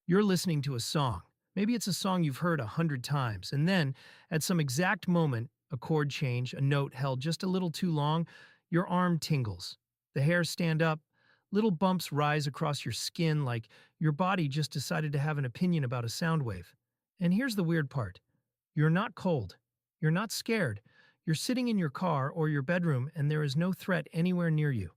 You're listening to a song. Maybe it's a song you've heard 100 times, and then, at some exact moment, a chord change, a note held just a little too long, your arm tingles. The hairs stand up, little bumps rise across your skin like your body just decided to have an opinion about a sound wave. And here's the weird part. You're not cold. You're not scared. You're sitting in your car or your bedroom and there is no threat anywhere near you.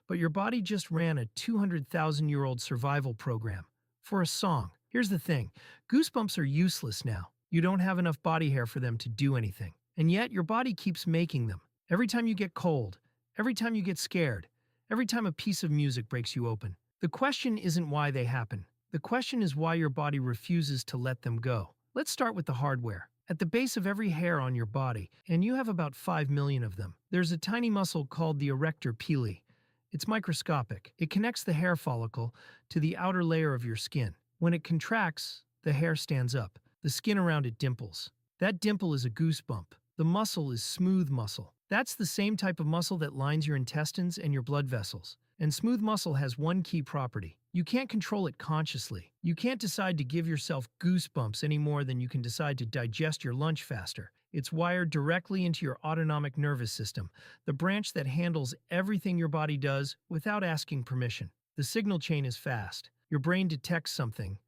But your body just ran a 200,000-year-old survival program for a song. Here's the thing. Goosebumps are useless now. You don't have enough body hair for them to do anything. And yet your body keeps making them. Every time you get cold, every time you get scared, every time a piece of music breaks you open. The question isn't why they happen. The question is why your body refuses to let them go. Let's start with the hardware. At the base of every hair on your body, and you have about 5 million of them, there's a tiny muscle called the arrector pili. It's microscopic. It connects the hair follicle to the outer layer of your skin. When it contracts, the hair stands up. The skin around it dimples. That dimple is a goosebump. The muscle is smooth muscle. That's the same type of muscle that lines your intestines and your blood vessels. And smooth muscle has one key property. You can't control it consciously. You can't decide to give yourself goosebumps any more than you can decide to digest your lunch faster. It's wired directly into your autonomic nervous system, the branch that handles everything your body does without asking permission. The signal chain is fast. Your brain detects something,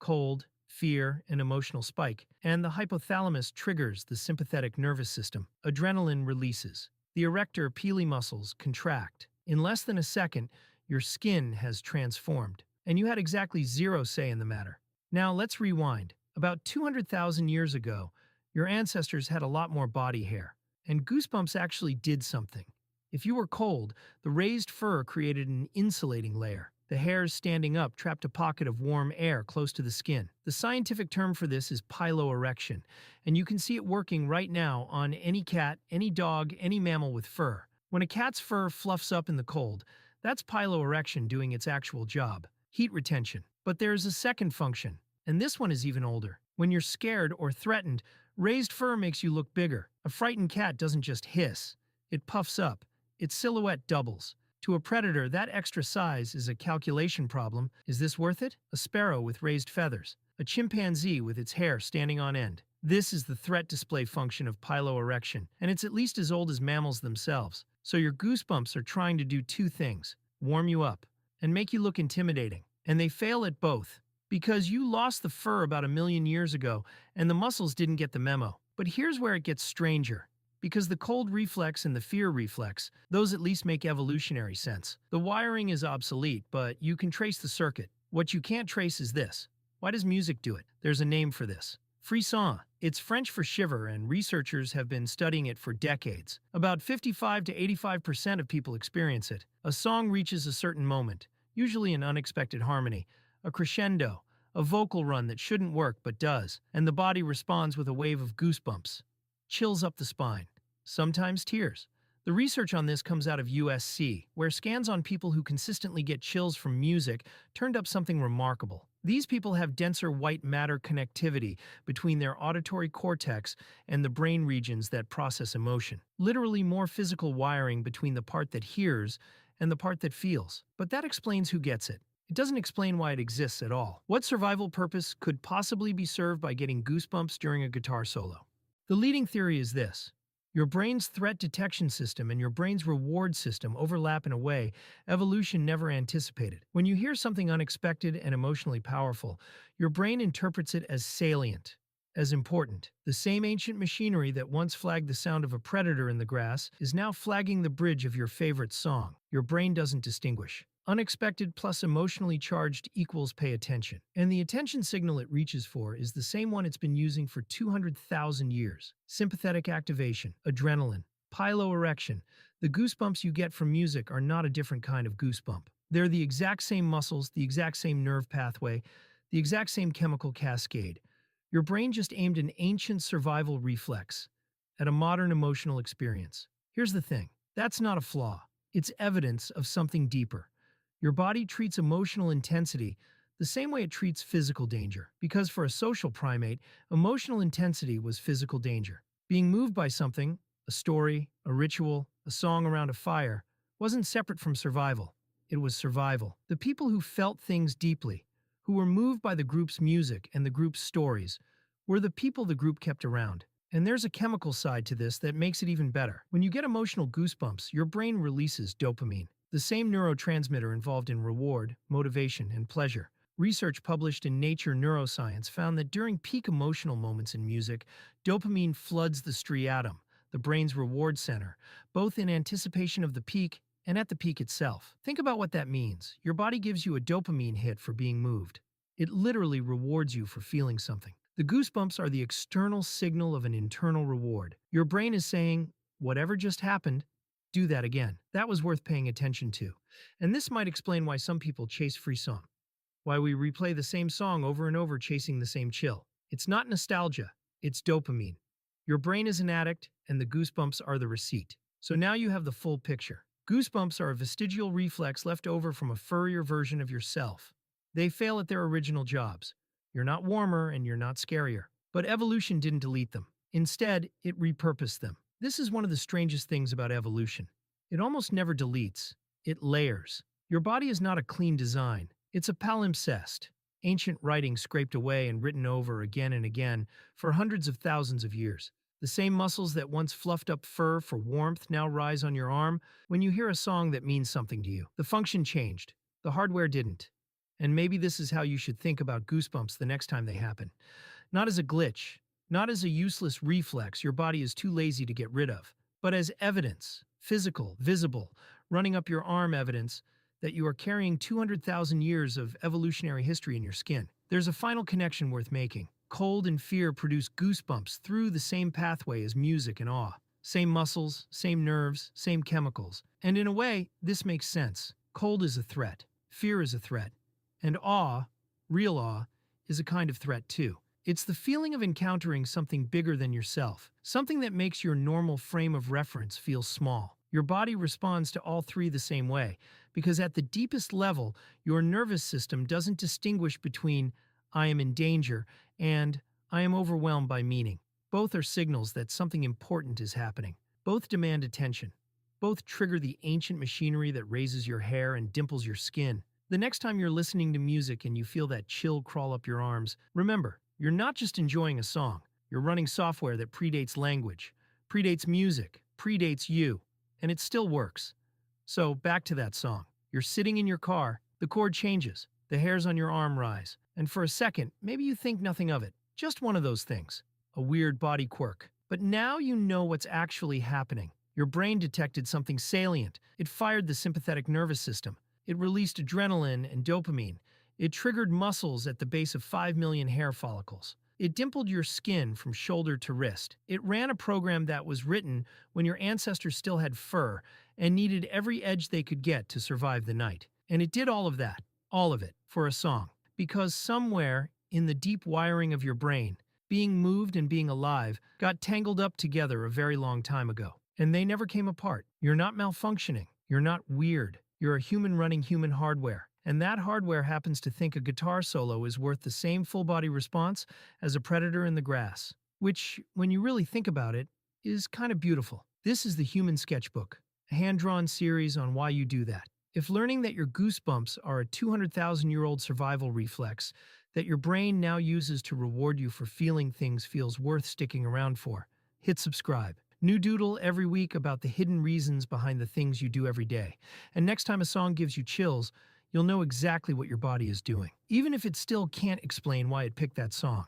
cold, fear, an emotional spike, and the hypothalamus triggers the sympathetic nervous system. Adrenaline releases. The arrector pili muscles contract. In less than a second, your skin has transformed, and you had exactly zero say in the matter. Now let's rewind. About 200,000 years ago, your ancestors had a lot more body hair, and goosebumps actually did something. If you were cold, the raised fur created an insulating layer. The hairs standing up trapped a pocket of warm air close to the skin. The scientific term for this is piloerection, and you can see it working right now on any cat, any dog, any mammal with fur. When a cat's fur fluffs up in the cold, that's piloerection doing its actual job, heat retention. But there's a second function, and this one is even older. When you're scared or threatened, raised fur makes you look bigger. A frightened cat doesn't just hiss, it puffs up. Its silhouette doubles. To a predator, that extra size is a calculation problem. Is this worth it? A sparrow with raised feathers. A chimpanzee with its hair standing on end. This is the threat display function of piloerection, and it's at least as old as mammals themselves. So your goosebumps are trying to do two things: warm you up and make you look intimidating. And they fail at both, because you lost the fur about 1 million years ago and the muscles didn't get the memo. But here's where it gets stranger. Because the cold reflex and the fear reflex, those at least make evolutionary sense. The wiring is obsolete, but you can trace the circuit. What you can't trace is this. Why does music do it? There's a name for this. Frisson. It's French for shiver, and researchers have been studying it for decades. About 55 to 85% of people experience it. A song reaches a certain moment, usually an unexpected harmony, a crescendo, a vocal run that shouldn't work but does, and the body responds with a wave of goosebumps. Chills up the spine. Sometimes tears. The research on this comes out of USC, where scans on people who consistently get chills from music turned up something remarkable. These people have denser white matter connectivity between their auditory cortex and the brain regions that process emotion. Literally more physical wiring between the part that hears and the part that feels. But that explains who gets it. It doesn't explain why it exists at all. What survival purpose could possibly be served by getting goosebumps during a guitar solo? The leading theory is this. Your brain's threat detection system and your brain's reward system overlap in a way evolution never anticipated. When you hear something unexpected and emotionally powerful, your brain interprets it as salient, as important. The same ancient machinery that once flagged the sound of a predator in the grass is now flagging the bridge of your favorite song. Your brain doesn't distinguish. Unexpected plus emotionally charged equals pay attention. And the attention signal it reaches for is the same one it's been using for 200,000 years. Sympathetic activation, adrenaline, piloerection. The goosebumps you get from music are not a different kind of goosebump. They're the exact same muscles, the exact same nerve pathway, the exact same chemical cascade. Your brain just aimed an ancient survival reflex at a modern emotional experience. Here's the thing. That's not a flaw. It's evidence of something deeper. Your body treats emotional intensity the same way it treats physical danger, because for a social primate, emotional intensity was physical danger. Being moved by something, a story, a ritual, a song around a fire, wasn't separate from survival. It was survival. The people who felt things deeply, who were moved by the group's music and the group's stories, were the people the group kept around. And there's a chemical side to this that makes it even better. When you get emotional goosebumps, your brain releases dopamine, the same neurotransmitter involved in reward, motivation, and pleasure. Research published in Nature Neuroscience found that during peak emotional moments in music, dopamine floods the striatum, the brain's reward center, both in anticipation of the peak and at the peak itself. Think about what that means. Your body gives you a dopamine hit for being moved. It literally rewards you for feeling something. The goosebumps are the external signal of an internal reward. Your brain is saying, whatever just happened, do that again. That was worth paying attention to. And this might explain why some people chase Frisson, why we replay the same song over and over chasing the same chill. It's not nostalgia, it's dopamine. Your brain is an addict, and the goosebumps are the receipt. So now you have the full picture. Goosebumps are a vestigial reflex left over from a furrier version of yourself. They fail at their original jobs. You're not warmer and you're not scarier. But evolution didn't delete them. Instead, it repurposed them. This is one of the strangest things about evolution. It almost never deletes. It layers. Your body is not a clean design. It's a palimpsest. Ancient writing scraped away and written over again and again for hundreds of thousands of years. The same muscles that once fluffed up fur for warmth now rise on your arm when you hear a song that means something to you. The function changed. The hardware didn't. And maybe this is how you should think about goosebumps the next time they happen. Not as a glitch, not as a useless reflex your body is too lazy to get rid of, but as evidence, physical, visible, running up your arm evidence that you are carrying 200,000 years of evolutionary history in your skin. There's a final connection worth making. Cold and fear produce goosebumps through the same pathway as music and awe. Same muscles, same nerves, same chemicals. And in a way, this makes sense. Cold is a threat. Fear is a threat. And awe, real awe, is a kind of threat too. It's the feeling of encountering something bigger than yourself, something that makes your normal frame of reference feel small. Your body responds to all three the same way, because at the deepest level, your nervous system doesn't distinguish between I am in danger and I am overwhelmed by meaning. Both are signals that something important is happening. Both demand attention. Both trigger the ancient machinery that raises your hair and dimples your skin. The next time you're listening to music and you feel that chill crawl up your arms, remember, you're not just enjoying a song. You're running software that predates language, predates music, predates you, and it still works. So back to that song. You're sitting in your car, the chord changes, the hairs on your arm rise, and for a second, maybe you think nothing of it. Just one of those things. A weird body quirk. But now you know what's actually happening. Your brain detected something salient. It fired the sympathetic nervous system. It released adrenaline and dopamine. It triggered muscles at the base of 5 million hair follicles. It dimpled your skin from shoulder to wrist. It ran a program that was written when your ancestors still had fur and needed every edge they could get to survive the night. And it did all of that, all of it, for a song. Because somewhere in the deep wiring of your brain, being moved and being alive got tangled up together a very long time ago. And they never came apart. You're not malfunctioning. You're not weird. You're a human running human hardware. And that hardware happens to think a guitar solo is worth the same full-body response as a predator in the grass. Which, when you really think about it, is kind of beautiful. This is the Human Sketchbook, a hand-drawn series on why you do that. If learning that your goosebumps are a 200,000-year-old survival reflex that your brain now uses to reward you for feeling things feels worth sticking around for, hit subscribe. New doodle every week about the hidden reasons behind the things you do every day. And next time a song gives you chills, you'll know exactly what your body is doing, even if it still can't explain why it picked that song.